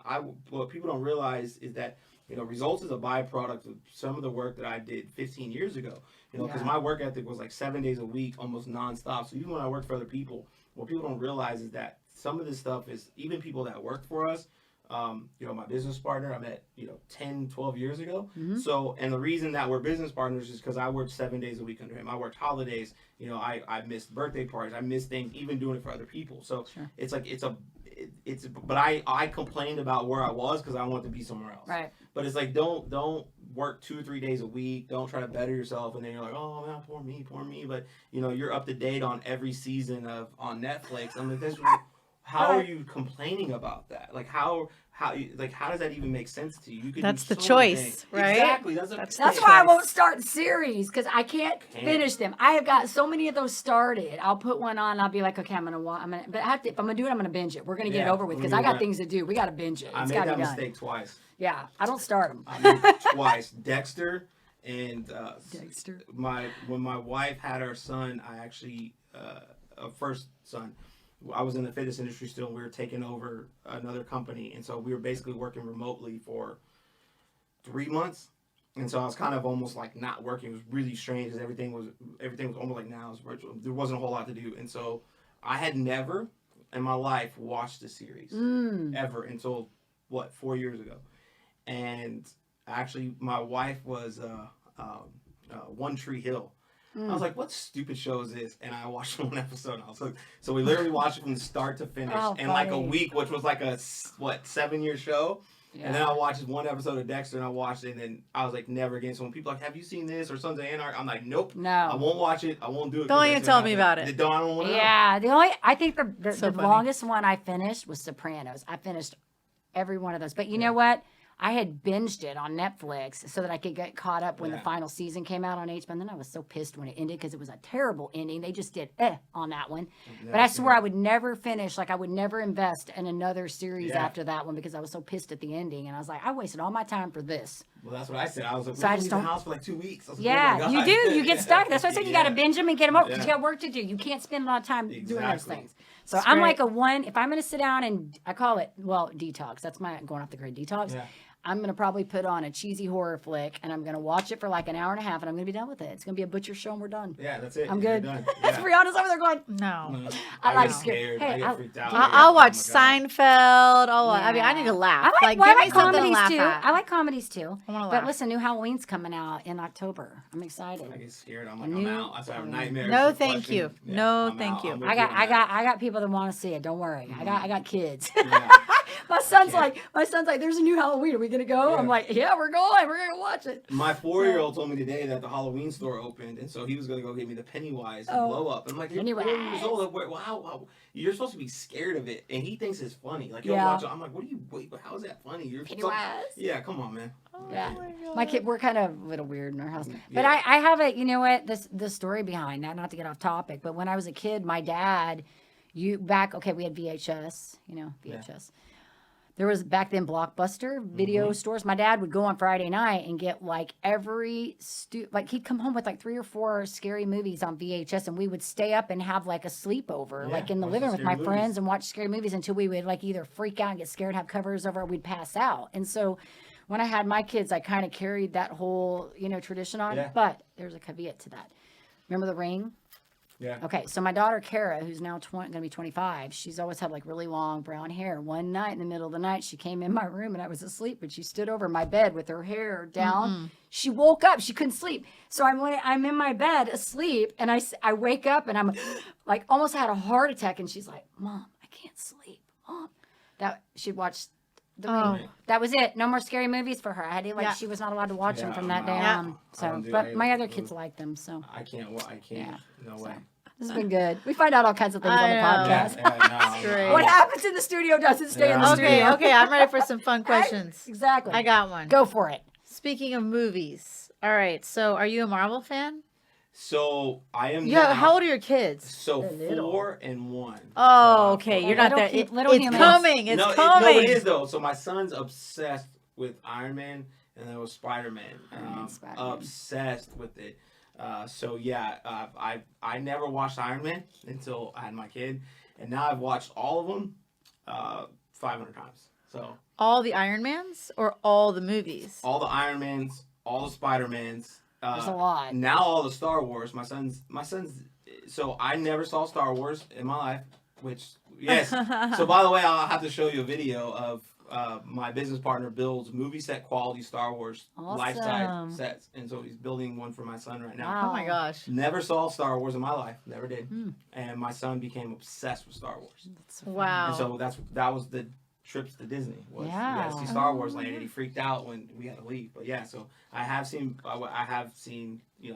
what people don't realize is that results is a byproduct of some of the work that I did 15 years ago. Because my work ethic was like 7 days a week, almost nonstop. So even when I worked for other people, what people don't realize is that some of this stuff is even people that work for us. My business partner I met 10, 12 years ago. So, and the reason that we're business partners is because I worked 7 days a week under him. I worked holidays. I missed birthday parties. I missed things, even doing it for other people. So it's like but I complained about where I was because I want to be somewhere else. Right. But it's like don't work 2 or 3 days a week. Don't try to better yourself, and then you're like, oh man, poor me. But you're up to date on every season on Netflix. I'm like, how are you complaining about that? Like how does that even make sense to you? You could That's do the so many choice, things. right? Exactly. That's That's the why I choice. won't start series, because I can't finish them. I have got so many of those started. I'll put one on. I'll be like, okay, but if I'm gonna do it, I'm gonna binge it. We're gonna get Yeah, over with because we're I got gonna- things to do. We got to binge it. I It's made got to that be done. mistake twice. Yeah, I don't start them. I made it twice. Dexter and Dexter. when my wife had our son, I actually first son. I was in the fitness industry still, and we were taking over another company, and so we were basically working remotely for 3 months. And so I was kind of almost like not working. It was really strange because everything was almost like now it's virtual. There wasn't a whole lot to do, and so I had never in my life watched a series ever until 4 years ago. And actually, my wife was One Tree Hill. I was like, what stupid show is this? And I watched one episode. And I was like, so we literally watched it from start to finish in like a funny. week, which was like a 7-year show. Yeah. And then I watched one episode of Dexter, and I watched it, and then I was like, never again. So when people are like, have you seen this or Sons of Anarchy? I'm like, nope. No. I won't watch it. I won't do it. Don't 'cause even that's tell gonna me happen. about it. I don't want to know. Yeah, I think the So funny. longest one I finished was Sopranos. I finished every one of those. But you know what? I had binged it on Netflix so that I could get caught up when the final season came out on HBO. And then I was so pissed when it ended because it was a terrible ending. They just did on that one. But I swear I would never finish. Like I would never invest in another series after that one because I was so pissed at the ending. And I was like, I wasted all my time for this. Well, that's what I said. I was like, So I we just leave the don't- house for like 2 weeks. I was like, Yeah, oh my you God. do. You get stuck. That's why I said you got to binge them and get them over because you Yeah. got work to do. You can't spend a lot of time doing those Exactly. things. So That's I'm great. like if I'm going to sit down and I call it, detox. That's my going off the grid detox. Yeah. I'm going to probably put on a cheesy horror flick and I'm going to watch it for like an hour and a half and I'm going to be done with it. It's going to be a butcher show and we're done. Yeah, that's it. I'm You're good. done. That's Yeah. Brianna's over there going, No. I I like get scared. scared. Hey, I get freaked out. I'll watch Oh my God. Seinfeld. I mean, I need to laugh. I give like me something to comedies laugh too. at. I like comedies too. I wanna But laugh. listen, new Halloween's coming out in October. I'm excited. I get scared. I'm like, I'm out. I have nightmares. No, Just thank watching- you. Yeah, No, I'm thank out. you. I'm with I on that. got people that want to see it. Don't worry. I got kids. Yeah. my son's like, there's a new Halloween. Are we gonna go? Yeah. I'm like, yeah, we're going. We're gonna watch it. My 4-year-old told me today that the Halloween store opened, and so he was gonna go get me the Pennywise blow up. And I'm like, you're 4 years Pennywise. old. How you're supposed to be scared of it, and he thinks it's funny. Like he'll Yeah. watch it. I'm like, how is that funny? You're Pennywise. Yeah, come on, man. Yeah. My kid, we're kind of a little weird in our house. But Yeah. I have a, you know what, the story behind that, not to get off topic, but when I was a kid, my dad, we had VHS, VHS. There was back then Blockbuster video stores. My dad would go on Friday night and get like every like he'd come home with like 3 or 4 scary movies on VHS, and we would stay up and have like a sleepover, Yeah, like in the watch living the room with my scary friends movies. and watch scary movies until we would like either freak out and get scared, have covers over, or we'd pass out. And so when I had my kids, I kind of carried that whole tradition on. Yeah. But there's a caveat to that. Remember The Ring? Yeah. Okay, so my daughter Kara, who's now going to be 25, she's always had like really long brown hair. One night in the middle of the night, she came in my room and I was asleep, and she stood over my bed with her hair down. She woke up, she couldn't sleep. So I'm in my bed asleep, and I wake up and I'm like almost had a heart attack, and she's like, "Mom, I can't sleep, Mom." That she watched The Ring. That was it. No more scary movies for her. I had to she was not allowed to watch them from that day on. So, but my other kids like them. So I can't. Yeah. No way. this has been good. We find out all kinds of things on the I know. podcast. Yeah, Great. What happens in the studio doesn't stay in the Yeah. studio. Okay, I'm ready for some fun questions. Exactly. I got one. Go for it. Speaking of movies, all right. So, are you a Marvel fan? So I am. Yeah. now- How old are your kids? So They're little. 4 and 1. Oh, okay. So- You're not Little there. little It's humans. coming. It's no, coming. It is though. So my son's obsessed with Iron Man, and then with Spider-Man. Spider-Man. Obsessed with it. So yeah, I never watched Iron Man until I had my kid, and now I've watched all of them 500 times. So All the Iron Mans or all the movies? all the Iron Mans, all the Spider-Mans. There's a lot. Now all the Star Wars. My son's. So I never saw Star Wars in my life. Which yes. So by the way, I'll have to show you a video of my business partner builds movie set quality Star Wars life-size Awesome. sets, and so he's building one for my son right now. Wow. Oh my gosh. Never saw Star Wars in my life. Never did. Hmm. And my son became obsessed with Star Wars. That's so fun. Wow. And so that was the trips to Disney. Was we Yeah. had to see Star Wars land, and he freaked out when we had to leave. But yeah, so I have seen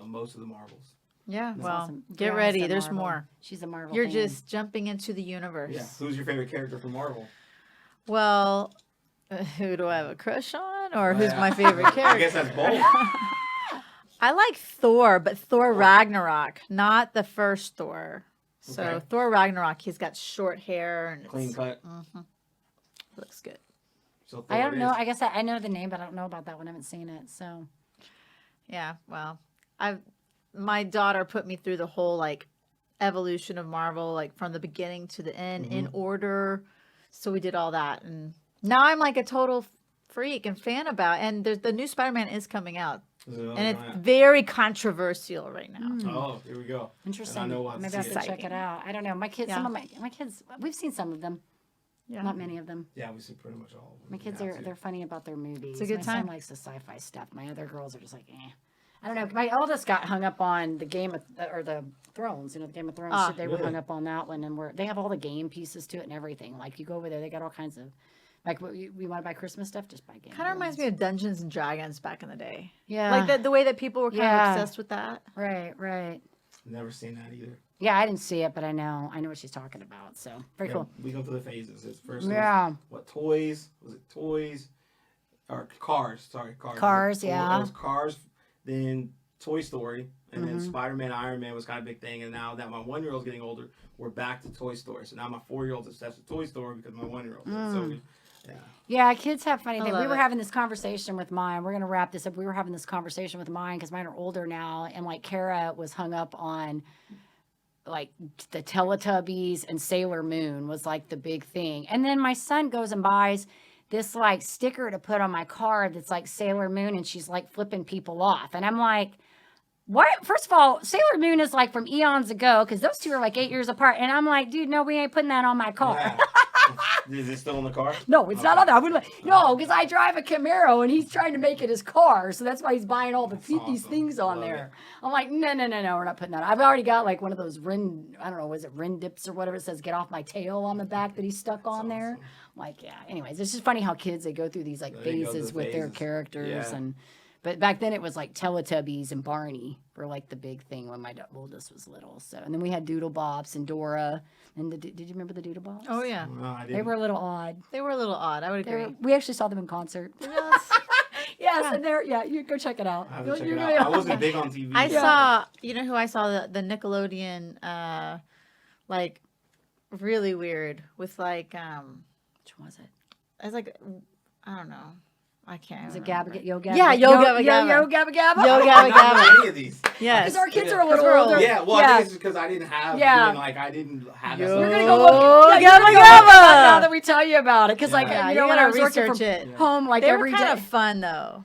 most of the Marvels. Yeah. That's Well, awesome. get Brianna's ready. a There's Marvel. more. She's a Marvel You're fan. just jumping into the universe. Yeah. Who's your favorite character from Marvel? Well, who do I have a crush on, or who's Yeah. my favorite I character? guess that's both. I like Thor, but Thor Ragnarok, not the first Thor. So Okay. Thor Ragnarok, he's got short hair and Clean it's, cut. looks good. So I Thor don't know. is. I guess I know the name, but I don't know about that one. I haven't seen it. So Yeah, well, my daughter put me through the whole like evolution of Marvel, like from the beginning to the end in order. So we did all that, and now I'm like a total freak and fan about. And there's the new Spider-Man is coming out, and it's very controversial right now. Oh, here we go. interesting. And I know what Maybe to I see have to it. check it out. I don't know. My kids. Yeah. Some of my kids. We've seen some of them. Yeah. Not many of them. Yeah, we see pretty much all of them. My kids they're funny about their movies. It's a good my time. son likes the sci-fi stuff. My other girls are just like, eh. I don't know. My eldest got hung up on the the Thrones. The Game of Thrones. Ah. shit. They were Really? hung up on that one, and they have all the game pieces to it and everything. Like you go over there, they got all kinds of. Like, we want to buy Christmas stuff, just buy Game Kind of reminds me of Dungeons and Dragons back in the day. Yeah. Like the way that people were kind Yeah. of obsessed with that. Right. Never seen that either. Yeah, I didn't see it, but I know what she's talking about. So very cool. We go through the phases. It's first. Yeah. What toys? Was it toys? Or cars? Sorry, cars. Cars, It yeah. was Cars. Then Toy Story, and then Spider-Man, Iron Man was kind of a big thing. And now that my 1-year-old's getting older, we're back to Toy Story. So now my 4-year-old's obsessed with Toy Story because my 1-year-old. So yeah. Yeah, kids have funny things. We love were it. having this conversation with mine. We're gonna wrap this up. We were having this conversation with mine because mine are older now, and like Kara was hung up on like the Teletubbies and Sailor Moon was like the big thing. And then my son goes and buys this like sticker to put on my car that's like Sailor Moon, and she's like flipping people off, and I'm like. What? First of all, Sailor Moon is like from eons ago because those two are like 8 years apart. And I'm like, dude, no, we ain't putting that on my car. Yeah. Is it still in the car? No, it's not on there. I wouldn't. No, because I drive a Camaro and he's trying to make it his car, so that's why he's buying all these awesome. things on Love there. I'm like, no, we're not putting that. I've already got like one of those Ren. I don't know, was it Ren dips or whatever? It says "Get off my tail" on the back that he's stuck on there. awesome. Like, yeah. Anyways, it's just funny how kids they go through these like They go phases through with their phases. characters Yeah. and. But back then it was like Teletubbies and Barney were like the big thing when my oldest was little. So and then we had Doodle Bops and Dora. And did you remember the Doodle Bops? Oh yeah, No, I They didn't. were a little odd. they were a little odd. I would agree. We actually saw them in concert. Yes, and you go check it out. I have to check You're it gonna- out. I wasn't big on TV. I saw, you know who I saw the Nickelodeon, like really weird with like Which was it? it's like, I don't know. I can't. Is it remember. Gabba Yo Gabba? Yeah, Yo Gabba Gabba. Yo Gabba Gabba. Yo I Gabba don't know Gabba. any of these. Yes. Because our kids are a 'Cause little we're older. old. Yeah, well, I think it's because I didn't have. Yeah. Even, like I didn't have. Yo We're gonna go look. Yeah, you're Gabba gonna go look at that Gabba. now that we tell you about it. Because like Yeah. you know you when I gotta was working research from it. home, like They were every kind day. of fun though.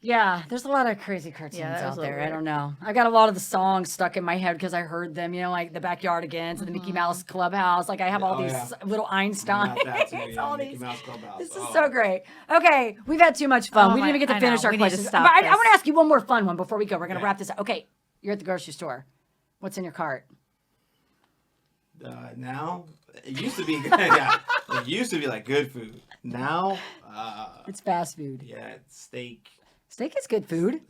Yeah, there's a lot of crazy cartoons Yeah, that was out a little there. I weird. don't know. I got a lot of the songs stuck in my head because I heard them. You know, like the Backyardigans and the Mickey Mouse Clubhouse. Like I have all Oh, these yeah. little I Einstein. got that too, It's yeah, all Mickey these. Mouse Clubhouse. This is Oh. so great. Okay, we've had too much fun. Oh We didn't my- even get to I finish know. our We need to questions. stop But I this. want to ask you one more fun one before we go. We're going to Yeah. wrap this up. Okay, you're at the grocery store. What's in your cart? Now it used to be good. Yeah, it used to be like good food. Now, It's fast food. yeah, it's steak. Steak is good food.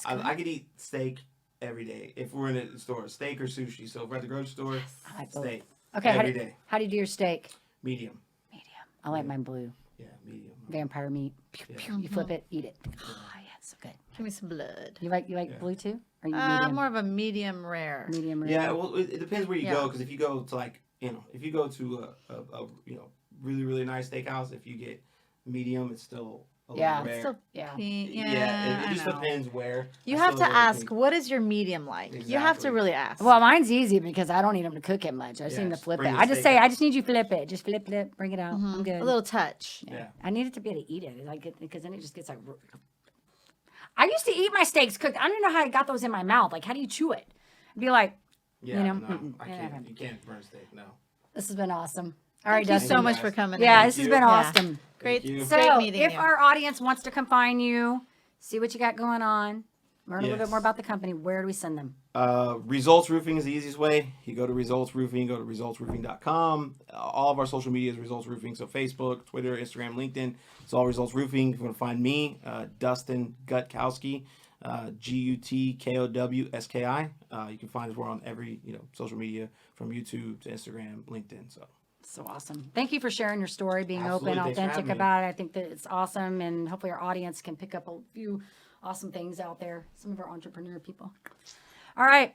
I could eat steak every day if we're in a store. Steak or sushi. So if we're at the grocery store, I like both. steak. Okay, every day. how do you do your steak? Medium. Medium. I like mine blue. Yeah, medium. Vampire meat. Pew, pew. You flip it, eat it. Oh, yeah, it's so good. Give me some blood. You like Yeah. blue too? Or you medium? More of a medium rare. Medium rare. Yeah, well, it depends where you Yeah. go. Because if you go to like, if you go to a really really nice steakhouse, if you get medium, it's still a Yeah, little rare. it's still yeah. Yeah, it I just know. depends where. You I have to still really ask, think- what is your medium like? You have to Exactly. really ask. Well, mine's easy because I don't need them to cook it much. I just need them to Yes, flip it. bring the I just steak say, out. I just need you flip it. Just flip it, bring it out. I'm good. a little touch. Yeah. I need it to be able to eat it. Because then it just gets like. I used to eat my steaks cooked. I don't know how I got those in my mouth. Like, how do you chew it? I'd be like, Yeah, You know, no, I yeah. can't. You can't burn steak. No. this has been awesome. All right, Thank you Dustin. so much guys. for coming. Yeah, in. this has you. been Yeah. awesome. Great. you. So, Great meeting if you. our audience wants to come find you, see what you got going on, learn a little bit Yes. more about the company, where do we send them? Results Roofing is the easiest way. You go to Results Roofing, go to resultsroofing.com. All of our social media is Results Roofing. So Facebook, Twitter, Instagram, LinkedIn. It's all Results Roofing. If you want to find me, Dustin Gutkowski, Gutkowski. You can find us. We're on every social media from YouTube to Instagram, LinkedIn. So awesome. Thank you for sharing your story, being Absolutely. open, Thanks for authentic having me. about it. I think that it's awesome, and hopefully our audience can pick up a few awesome things out there. Some of our entrepreneur people. All right.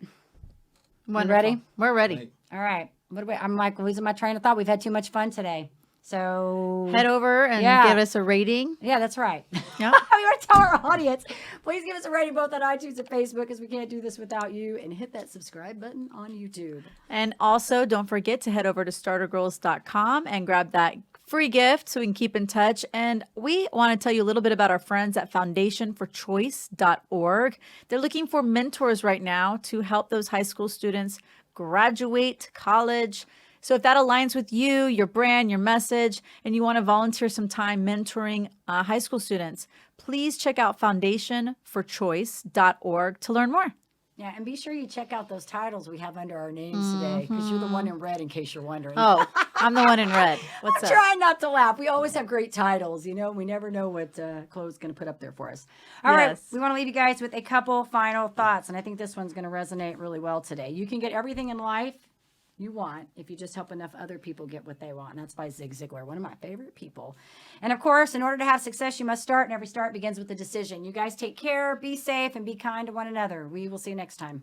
Wonderful. ready? We're ready. Right. All right. What do we, I'm like losing my train of thought. We've had too much fun today. So Head over and Yeah. give us a rating. yeah, that's right. Yep. We want to tell our audience, please give us a rating both on iTunes and Facebook, because we can't do this without you. And hit that subscribe button on YouTube. And also, don't forget to head over to startergirls.com and grab that free gift so we can keep in touch. And we want to tell you a little bit about our friends at foundationforchoice.org. They're looking for mentors right now to help those high school students graduate college. So if that aligns with you, your brand, your message, and you want to volunteer some time mentoring high school students, please check out foundationforchoice.org to learn more. Yeah, and be sure you check out those titles we have under our names today, because you're the one in red, in case you're wondering. Oh, I'm the one in red. What's I'm up? trying not to laugh. We always have great titles, you know. We never know what Chloe's going to put up there for us. All right, Yes. we want to leave you guys with a couple final thoughts, and I think this one's going to resonate really well today. You can get everything in life you want if you just help enough other people get what they want. And that's by Zig Ziglar, one of my favorite people. And of course, in order to have success, you must start, and every start begins with a decision. You guys take care, be safe, and be kind to one another. We will see you next time.